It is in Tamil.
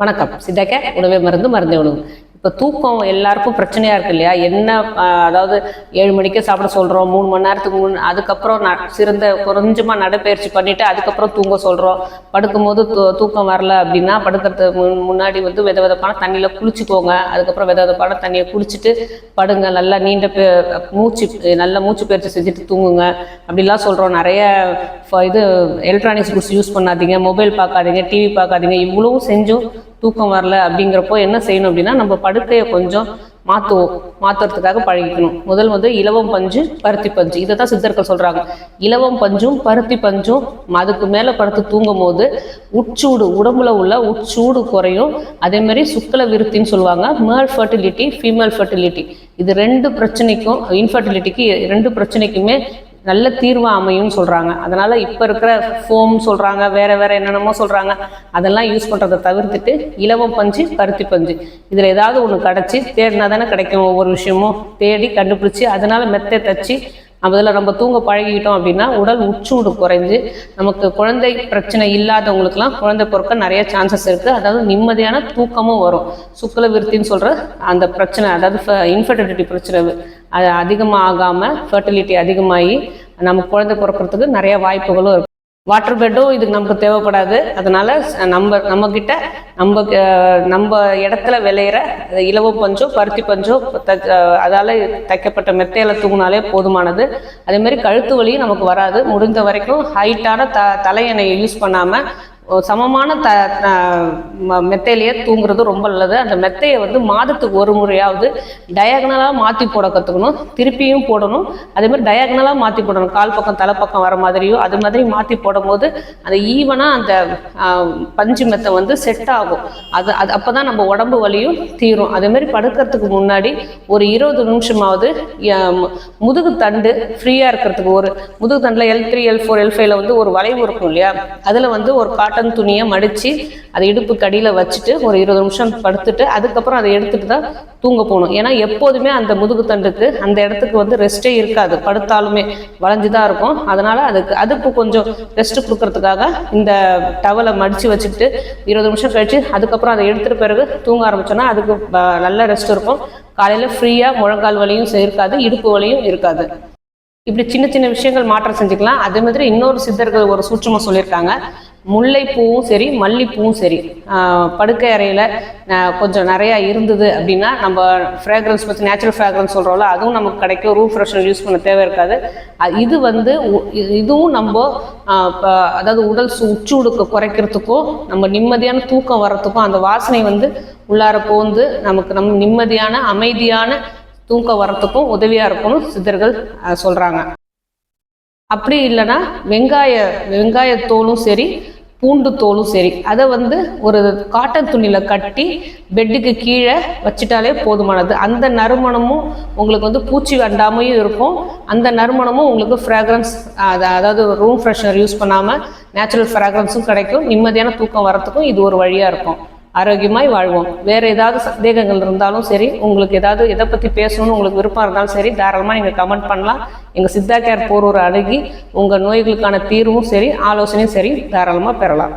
வணக்கம். சித்தக்க உணவே மருந்து மருந்தே உணவு. இப்போ தூக்கம் எல்லாருக்கும் பிரச்சனையாக இருக்கு இல்லையா? என்ன அதாவது 7 மணிக்கே சாப்பிட சொல்கிறோம், 3 மணி நேரத்துக்கு அதுக்கப்புறம் கொஞ்சமாக நடைப்பயிற்சி பண்ணிவிட்டு அதுக்கப்புறம் தூங்க சொல்கிறோம். படுக்கும்போது தூக்கம் வரல அப்படின்னா படுக்கிறதுக்கு முன்னாடி விதவிதப்பான தண்ணியில் குளிச்சுக்கோங்க. அதுக்கப்புறம் விதவிதப்பான தண்ணியை குளிச்சுட்டு படுங்க. நல்லா நல்ல மூச்சு பயிற்சி செஞ்சுட்டு தூங்குங்க அப்படிலாம் சொல்கிறோம். நிறைய எலக்ட்ரானிக்ஸ் குட்ஸ் யூஸ் பண்ணாதீங்க, மொபைல் பார்க்காதீங்க, டிவி பார்க்காதீங்க. இவ்வளவும் செஞ்சும் தூக்கம் வரல அப்படிங்கிறப்போ என்ன செய்யணும் அப்படின்னா, நம்ம படுக்கையை கொஞ்சம் மாற்றுறதுக்காக பழகிக்கணும். முதல் இலவம் பஞ்சு பருத்தி பஞ்சு, இதை தான் சித்தர்கள் சொல்கிறாங்க. இலவம் பஞ்சும் பருத்தி பஞ்சும் அதுக்கு மேலே படுத்து தூங்கும் போது உட்சூடு, உடம்புல உள்ள உட்சூடு குறையும். அதேமாதிரி சுக்கல விருத்தின்னு சொல்லுவாங்க. மேல் ஃபர்டிலிட்டி, ஃபீமேல் ஃபர்டிலிட்டி, இது 2 பிரச்சனைக்கும், இன்ஃபர்டிலிட்டிக்கு 2 பிரச்சனைக்குமே நல்ல தீர்வாக அமையும் சொல்கிறாங்க. அதனால் இப்போ இருக்கிற ஃபோம் சொல்கிறாங்க, வேறு என்னென்னமோ சொல்கிறாங்க, அதெல்லாம் யூஸ் பண்ணுறதை தவிர்த்துட்டு இலவம் பஞ்சு பருத்தி பஞ்சு இதில் ஏதாவது ஒன்று கிடச்சி தேடினா தானே கிடைக்கும். ஒவ்வொரு விஷயமும் தேடி கண்டுபிடிச்சி அதனால் மெத்தை தச்சு அதில் நம்ம தூங்க பழகிக்கிட்டோம் அப்படின்னா உடல் உட்சூடு குறைஞ்சு நமக்கு குழந்தை பிரச்சனை இல்லாதவங்களுக்குலாம் குழந்தை பிறக்க நிறைய சான்சஸ் இருக்குது. அதாவது நிம்மதியான தூக்கமும் வரும். சுக்கல விருத்தின்னு சொல்கிற அந்த பிரச்சனை, அதாவது இன்ஃபர்டிலிட்டி பிரச்சனை அது அதிகமாகாமல் ஃபர்டிலிட்டி அதிகமாகி நம்ம குழந்தை பிறக்கிறதுக்கு நிறைய வாய்ப்புகளும் இருக்குது. வாட்டர் பெட்டும் இதுக்கு நமக்கு தேவைப்படாது. அதனால் நம்மக்கிட்ட நம்ம இடத்துல விளையிற இலவம் பஞ்சோ பருத்தி பஞ்சோ அதால் தைக்கப்பட்ட மெத்தையில் தூங்கினாலே போதுமானது. அதேமாதிரி கழுத்து வலியும் நமக்கு வராது. முடிந்த வரைக்கும் ஹைட்டான தலையணையை யூஸ் பண்ணாமல் சமமான மெத்தையிலேயே தூங்குறது ரொம்ப நல்லது. அந்த மெத்தையை மாதத்துக்கு ஒரு முறையாவது டயகனலாக மாற்றி போட கற்றுக்கணும். திருப்பியும் போடணும். அதேமாதிரி டயகனலாக மாற்றி போடணும். கால் பக்கம் தலைப்பக்கம் வர மாதிரியோ அது மாதிரி மாற்றி போடும் போது அந்த ஈவனாக அந்த பஞ்சு மெத்தை செட் ஆகும். அது அப்போ தான் நம்ம உடம்பு வலியும் தீரும். அதேமாதிரி படுக்கிறதுக்கு முன்னாடி ஒரு 20 நிமிஷமாவது முதுகு தண்டு ஃப்ரீயாக இருக்கிறதுக்கு, ஒரு முதுகு தண்டில் L3 L4 L5 ஒரு வளைவு இருக்கும் இல்லையா, அதில் ஒரு காட்டன் துணியை மடித்து அதை இடுப்புக்கு அடியில் வச்சுட்டு ஒரு 20 நிமிஷம் படுத்துட்டு அதுக்கப்புறம் அதை எடுத்துட்டு தான் தூங்க போகணும். ஏன்னா எப்போதுமே அந்த முதுகு தண்டுக்கு அந்த இடத்துக்கு ரெஸ்ட்டே இருக்காது, படுத்தாலுமே வளைஞ்சு தான் இருக்கும். அதனால் அதுக்கு கொஞ்சம் ரெஸ்ட் கொடுக்கறதுக்காக இந்த டவலை மடித்து வச்சுட்டு 20 நிமிஷம் கழித்து அதுக்கப்புறம் அதை எடுத்துகிட்ட பிறகு தூங்க ஆரம்பிச்சோன்னா அதுக்கு நல்ல ரெஸ்ட் இருக்கும். காலையில் ஃப்ரீயாக முழங்கால் வலியும் இருக்காது, இடுப்பு வலியும் இருக்காது. இப்படி சின்ன சின்ன விஷயங்கள் மாற்றம் செஞ்சுக்கலாம். அதே மாதிரி இன்னொரு சித்தர்கள் ஒரு சூட்சமாக சொல்லியிருக்காங்க. முல்லைப்பூவும் சரி மல்லிப்பூவும் சரி படுக்கை அறையில் கொஞ்சம் நிறையா இருந்தது அப்படின்னா நம்ம ஃப்ராக்ரன்ஸ் பற்றி நேச்சுரல் ஃப்ராக்ரன்ஸ் சொல்கிறோம்ல, அதுவும் நமக்கு கிடைக்கும். ரூம் ஃப்ரெஷ்னர் யூஸ் பண்ண தேவை இருக்காது. இதுவும் நம்ம அதாவது உடல் உச்சூடுக்கு குறைக்கிறதுக்கும் நம்ம நிம்மதியான தூக்கம் வர்றதுக்கும் அந்த வாசனை உள்ளார போந்து நம்ம நிம்மதியான அமைதியான தூக்கம் வர்றதுக்கும் உதவியாக இருக்கணும் சித்தர்கள் சொல்கிறாங்க. அப்படி இல்லைன்னா வெங்காயத்தோலும் சரி பூண்டு தோலும் சரி அதை ஒரு காட்டன் துணியில் கட்டி பெட்டுக்கு கீழே வச்சிட்டாலே போதுமானது. அந்த நறுமணமும் உங்களுக்கு பூச்சி அண்டாமையும் இருக்கும். அந்த நறுமணமும் உங்களுக்கு ஃப்ராக்ரன்ஸ், அதாவது ரூம் ஃப்ரெஷ்னர் யூஸ் பண்ணாமல் நேச்சுரல் ஃப்ராக்ரன்ஸும் கிடைக்கும். நிம்மதியான தூக்கம் வரத்துக்கும் இது ஒரு வழியாக இருக்கும். ஆரோக்கியமாய் வாழ்வோம். வேறு ஏதாவது சந்தேகங்கள் இருந்தாலும் சரி, உங்களுக்கு ஏதாவது எதை பற்றி பேசணும்னு உங்களுக்கு விருப்பம் இருந்தாலும் சரி, தாராளமாக நீங்கள் கமெண்ட் பண்ணலாம். எங்கள் சித்தா கேர் போரூர் அணுகி உங்கள் நோய்களுக்கான தீர்வும் சரி ஆலோசனையும் சரி தாராளமாக பெறலாம்.